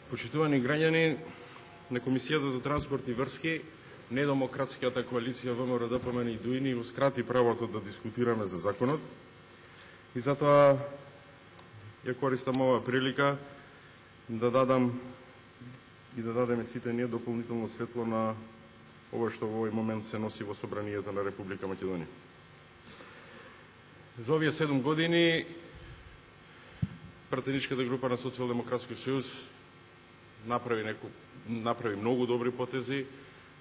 Почитувани граѓани, на Комисијата за транспорт и врски, недемократската коалиција ВМРО ДПМН и ДУИ ни ускрати правото да дискутираме за законот и затоа ја користам оваа прилика да дадеме сите ние дополнително светло на ова што во овој момент се носи во собранието на Република Македонија. За овие 7 години пратеничката група на Социјалдемократски сојуз направи многу добри потези.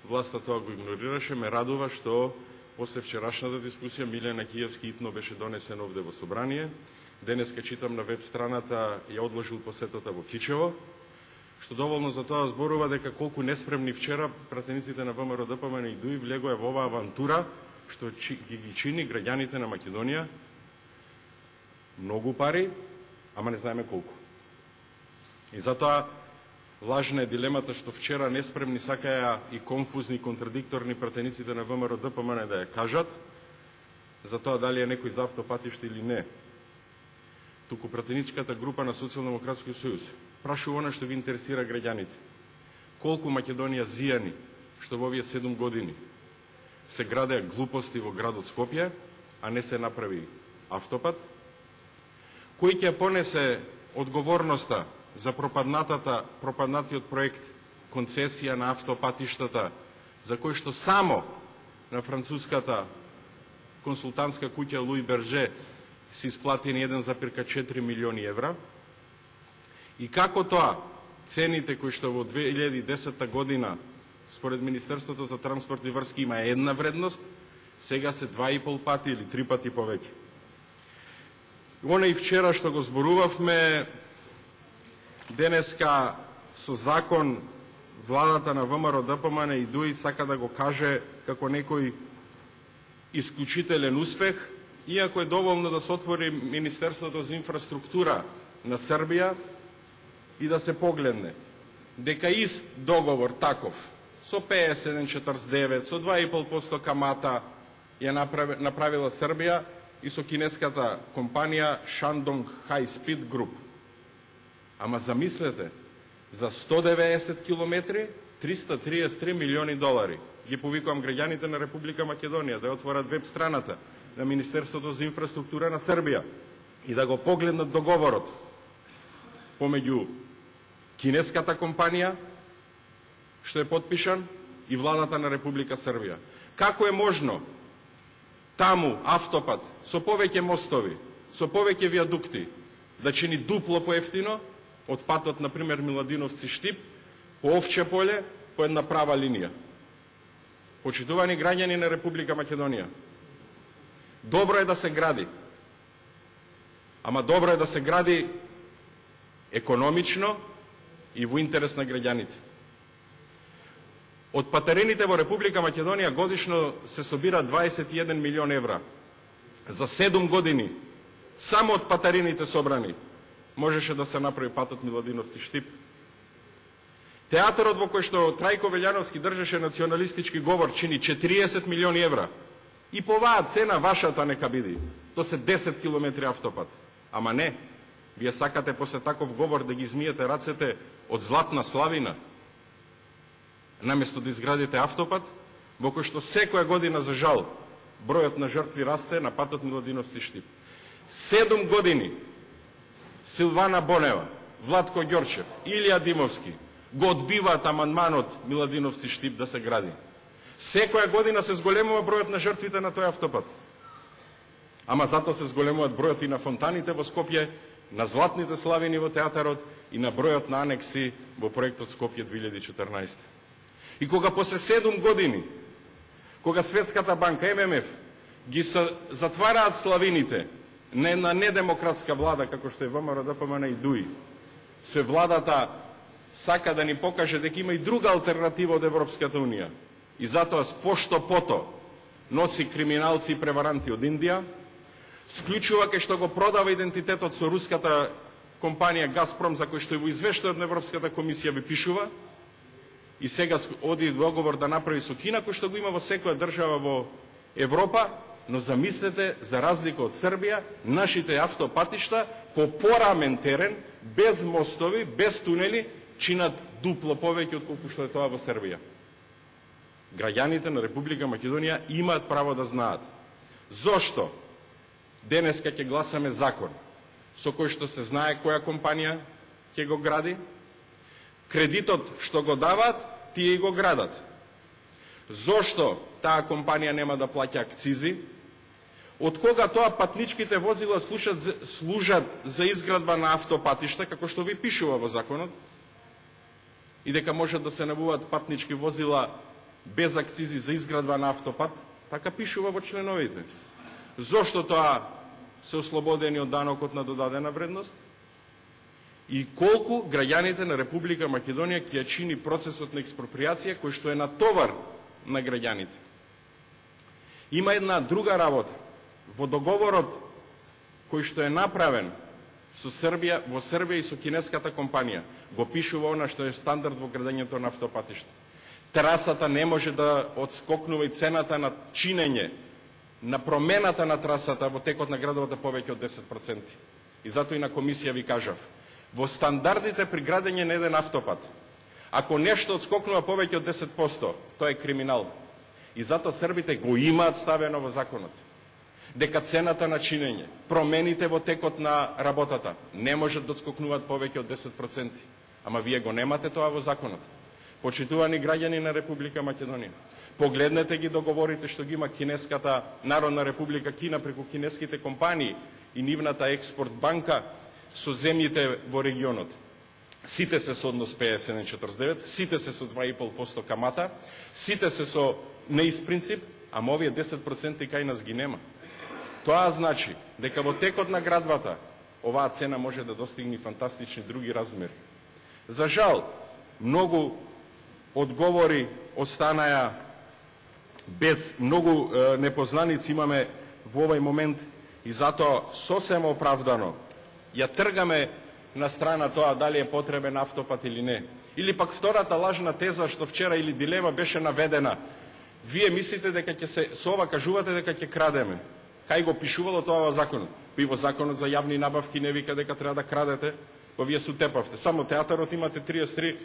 Власта тоа го игнорираше. Ме радува што после вчерашната дискусија Милена Киевски итно беше донесен овде во собрание. Денеска читам на веб страната ја одложил посетата во Кичево, што доволно за тоа зборува дека колку неспремни вчера пратениците на ВМРО ДПМН и ДУИ влегоа во оваа авантура што ги чини граѓаните на Македонија многу пари, ама не знаеме колку. И затоа важна е дилемата што вчера неспремни сакаја и конфузни, контрадикторни пратениците на ВМРО ДПМН да ја кажат за тоа дали е некој за автопатишта или не. Туку пратеницката група на Социјалдемократски сојуз прашува она што ги интересира граѓаните. Колку Македонија зијани што во овие 7 години се градеа глупости во градот Скопје, а не се направи автопат? Кој ќе понесе одговорноста за пропаднатиот проект концесија на автопатиштата, за кој што само на француската консултантска куќа Луи Берже се исплатени 1,4 милиони евра? И како тоа цените кои што во 2010 година според Министерството за транспорт и врски има една вредност, сега се 2,5 пати или 3 пати повеќе. Она и вчера што го зборувавме, денеска со закон владата на ВМРО ДПМН и ДУИ сака да го каже како некој исклучителен успех, иако е доволно да се отвори Министерството за инфраструктура на Србија и да се погледне дека ист договор таков со 51,49, со 2,5% камата ја направила Србија и со кинеската компанија Shandong High Speed Group. Ама замислете, за 190 километри 333 милиони долари. Ги повикувам граѓаните на Република Македонија да ја отворат веб страната на Министерството за инфраструктура на Србија и да го погледнат договорот помеѓу кинеската компанија што е подпишан и владата на Република Србија. Како е можно таму автопат со повеќе мостови, со повеќе виадукти да чини дупло поевтино од патот, например, Миладиновци-Штип, по Овче поле, по една права линија? Почитувани граѓани на Република Македонија, добро е да се гради, ама добро е да се гради економично и во интерес на граѓаните. Од патарените во Република Македонија годишно се собира 21 милион евра. За 7 години, само од патарените собрани, можеше да се направи патот Миладиновци-Штип. Театарот во кој што Трајко Велјановски држеше националистички говор чини 40 милиони евра. И по оваа цена вашата нека биде. То се 10 километри автопат. Ама не, вие сакате после таков говор да ги измиете рацете од Златна Славина, наместо да изградите автопат, во кој што секоја година, за жал, бројот на жртви расте на патот Миладиновци-Штип. 7 години Силвана Бонева, Владко Ѓорчев, Илија Димовски го одбиваат амандманот Миладиновци-Штип да се гради. Секоја година се зголемува бројот на жртвите на тој автопат. Ама затоа се зголемуваат бројот и на фонтаните во Скопје, на Златните Славини во театарот и на бројот на анекси во проектот Скопје 2014. И кога после 7 години, кога Светската банка, ММФ, ги затвараат славините на една недемократска влада, како што е ВМРО ДПМН и ДУИ, се владата сака да ни покаже дека има и друга алтернатива од Европската Унија. И затоа пошто-пото носи криминалци и преваранти од Индија, склучува кај што го продава идентитетот со руската компанија Газпром, за кој што и во извештајот на Европската комисија ви пишува, и сега оди договор да направи со Кина, кој што го има во секоја држава во Европа, но замислете, за разлика од Србија, нашите автопатишта по порамен терен, без мостови, без тунели, чинат дупло повеќе отколку што е тоа во Србија. Граѓаните на Република Македонија имаат право да знаат зошто денеска ќе гласаме закон со кој што се знае која компанија ќе го гради, кредитот што го дават, тие и го градат. Зошто таа компанија нема да плаќа акцизи? Од кога тоа патничките возила служат за изградба на автопатишта, како што ви пишува во законот, и дека можат да се набуваат патнички возила без акцизи за изградба на автопат, така пишува во членовите. Зошто тоа се ослободени од данокот на додадена вредност? И колку граѓаните на Република Македонија ќе чини процесот на експроприација кој што е натовар на граѓаните? Има една друга работа. Во договорот кој што е направен со Србија, во Србија и со кинеската компанија, го пишува она што е стандард во градењето на автопатишта. Трасата не може да одскокнува и цената на чинење, на промената на трасата во текот на градовата повеќе од 10%. И затоа и на комисија ви кажав, во стандардите при градење на еден автопат, ако нешто одскокнува повеќе од 10%, тоа е криминал. И затоа србите го имаат ставено во законот, дека цената на чинење, промените во текот на работата не можат да одскокнуваат повеќе од 10%. Ама вие го немате тоа во законот. Почитувани граѓани на Република Македонија, погледнете ги договорите што ги има Кинеската Народна Република Кина преку кинеските компании и нивната експорт банка со земјите во регионот. Сите се со однос 51:49, сите се со 2,5% камата, сите се со неист принцип, ама овие 10% кај нас ги нема. Тоа значи дека во текот на градбата оваа цена може да достигне фантастични други размери. За жал, многу одговори останаја без, многу непознаници имаме во овој момент и затоа сосем оправдано ја тргаме на страна тоа дали е потребен автопат или не. Или пак втората лажна теза што вчера или дилема беше наведена. Вие мислите дека ќе се со ова кажувате дека ќе крадеме. Кај го пишувало тоа во законот? И во законот за јавни набавки не вика дека треба да крадете, па вие се утепавте. Само театарот имате 33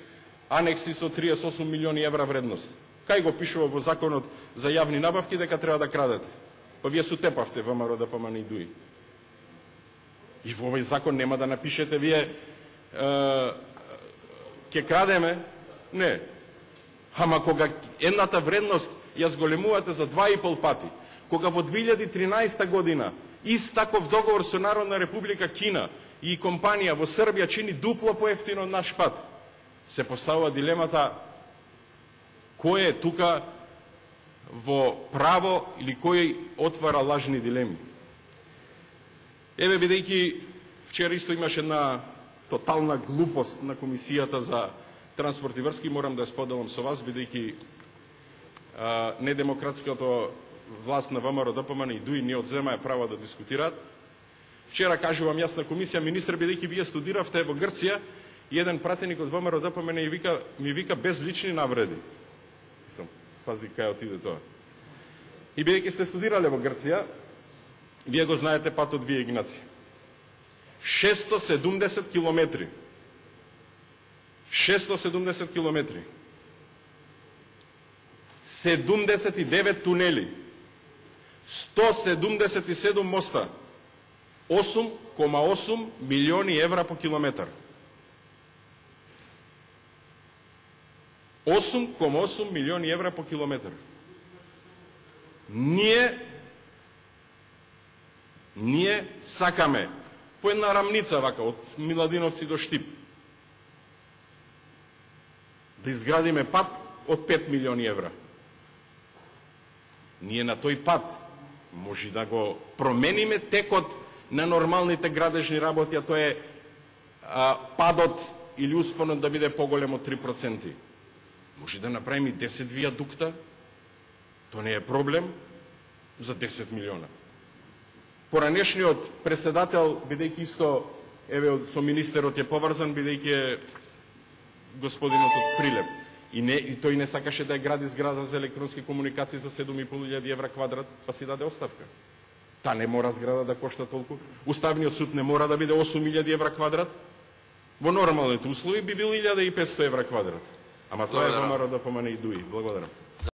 анекси со 38 милиони евра вредност. Кај го пишува во законот за јавни набавки дека треба да крадете? Па вие се утепавте, ВМРО ДПМН и ДУИ. И во овој закон нема да напишете вие ќе крадеме? Не. Ама кога едната вредност ја зголемувате за 2,5 пати, кога во 2013 година ист таков договор со Народна Република Кина и компанија во Србија чини дупло поевтино од наш пат, се поставува дилемата кој е тука во право или кој отвара лажни дилеми. Еве, бидејќи вчера исто имаше една тотална глупост на Комисијата за транспорт и врски, морам да ја споделам со вас, бидејќи недемократското власт на ВМРО ДПМН и ДУИ не одземаја право да дискутираат. Вчера кажувам јас на комисија, министр, бидејќи вие студиравте во Грција, и еден пратеник од ВМРО ДПМН ми вика без лични навреди. Пази кај отиде тоа. И бидејќи сте студирале во Грција, вие го знаете патот Вија Игнација. 670 километри. 670 километри. 79 тунели. 177 моста. 8,8 милиони евра по километар. 8,8 милиони евра по километар. Ние сакаме по една рамница вака од Миладиновци до Штип да изградиме пат од 5 милиони евра. Ние на тој пат може да го промениме текот на нормалните градежни работи, а тоа е падот или успонот да биде поголем од 3%. Може да направиме 10 вијадукта, тоа не е проблем за 10 милиона. Поранешниот председател, бидејќи исто еве со министерот е поврзан, бидејќи е господинот од Прилеп. И тој не сакаше да ја гради зграда за електронски комуникации за 7.500 евра квадрат, па си даде оставка. Та не мора зграда да кошта толку. Уставниот суд не мора да биде 8.000 евра квадрат. Во нормалните услови би бил 1500 евра квадрат. Ама тоа е Благодарам. ВМРО да помане и ДУИ. Благодарам.